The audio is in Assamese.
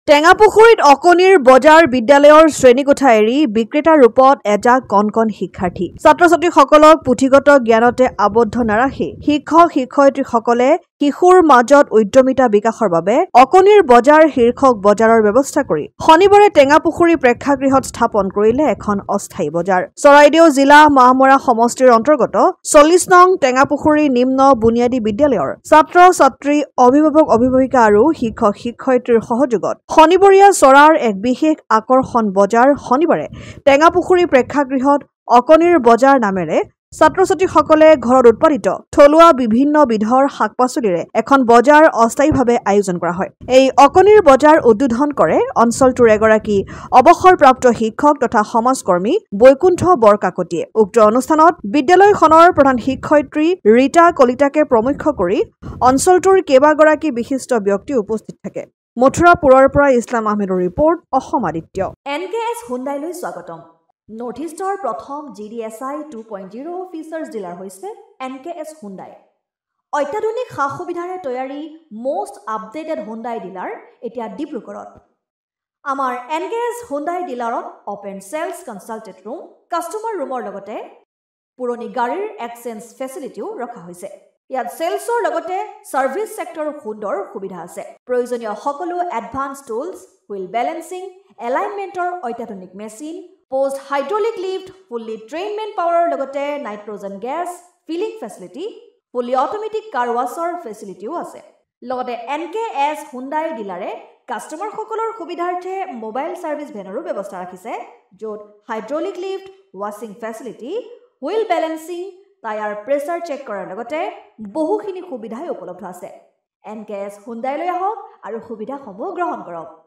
টেঙাপুখুৰীত অকনিৰ বজাৰ বিদ্যালয়ৰ শ্ৰেণীকোঠা এৰি বিক্ৰেতাৰ ৰূপত এটা কণকণ শিক্ষাৰ্থী ছাত্ৰ-ছাত্ৰীসকলক পুথিগত জ্ঞানতে আবদ্ধ নাৰাখি শিক্ষক-শিক্ষয়িত্ৰীসকলে শিশুৰ মাজত উদ্যমিতা বিকাশৰ বাবে অকনিৰ বজাৰ শীৰ্ষক বজাৰৰ ব্যৱস্থা কৰি শনিবাৰে টেঙাপুখুৰী প্ৰেক্ষাগৃহত স্থাপন কৰিলে এখন অস্থায়ী বজাৰ। চৰাইদেউ জিলা মাহমৰা সমষ্টিৰ অন্তৰ্গত 40 নং টেঙাপুখুৰী নিম্ন বুনিয়াদী বিদ্যালয়ৰ ছাত্ৰ-ছাত্ৰী অভিভাৱক-অভিভাৱিকা আৰু শিক্ষক-শিক্ষয়িত্ৰীৰ সহযোগত শনিবৰীয়া চৰাৰ এক বিশেষ আকৰ্ষণ বজাৰ শনিবাৰে টেঙাপুখুৰী প্ৰেক্ষাগৃহত অকনিৰ বজাৰ নামেৰে ছাত্ৰ-ছাত্ৰীসকলে ঘৰত উৎপাদিত থলুৱা বিভিন্ন বিধৰ শাক-পাচলিৰে এখন বজাৰ অস্থায়ীভাৱে আয়োজন কৰা হয়। এই অকনিৰ বজাৰ উদ্বোধন কৰে অঞ্চলটোৰ এগৰাকী অৱসৰপ্ৰাপ্ত শিক্ষক তথা সমাজকৰ্মী বৈকুণ্ঠ বৰকাকতিয়ে। উক্ত অনুষ্ঠানত বিদ্যালয়খনৰ প্ৰধান শিক্ষয়িত্ৰী ৰীতা কলিতাকে প্ৰমুখ্য কৰি অঞ্চলটোৰ কেইবাগৰাকী বিশিষ্ট ব্যক্তি উপস্থিত থাকে। মথুৰাপুৰৰ পৰা ইছলাম আহমেদৰ ৰিপৰ্ট, অসম আদিত্য। NKS হুণ্ডাইলৈ স্বাগতম। নৰ্থ ইষ্টৰ প্ৰথম GDSI 2.0 ফিচাৰ্ছ ডিলাৰ হৈছে NKS হুণ্ডাই। অত্যাধুনিক সা-সুবিধাৰে তৈয়াৰী মষ্ট আপডেটেড হুণ্ডাই ডিলাৰ এতিয়া ডিব্ৰুগড়ত। আমাৰ NKS হুণ্ডাই ডিলাৰত open sales consulted room, customer ৰুমৰ লগতে পুৰণি গাড়ীৰ এক্সচেঞ্জ ফেচিলিটিও ৰখা হৈছে। ইয়াত চেলছৰ লগতে ছাৰ্ভিচ ছেক্টৰৰ সুন্দৰ সুবিধা আছে। প্ৰয়োজনীয় সকলো এডভান্স টুলছ, হুইল বেলেন্সিং, এলাইনমেণ্টৰ অত্যাধুনিক machine, post hydraulic lift, fully train man পাৱাৰৰ লগতে nitrogen gas filling facility, fully automatic car washer ফেচিলিটিও আছে। লগতে NKS হুণ্ডাই ডিলাৰে কাষ্টমাৰসকলৰ সুবিধাৰ্থে মোবাইল ছাৰ্ভিচ ভেনৰো ব্যৱস্থা ৰাখিছে, য'ত হাইড্ৰলিক লিফ্ট, ৱাছিং facility, wheel balancing, tyre pressure check কৰাৰ লগতে বহুখিনি সুবিধাই উপলব্ধ আছে। NKS হুণ্ডাইলৈ আহক আৰু সুবিধাসমূহ গ্ৰহণ কৰক।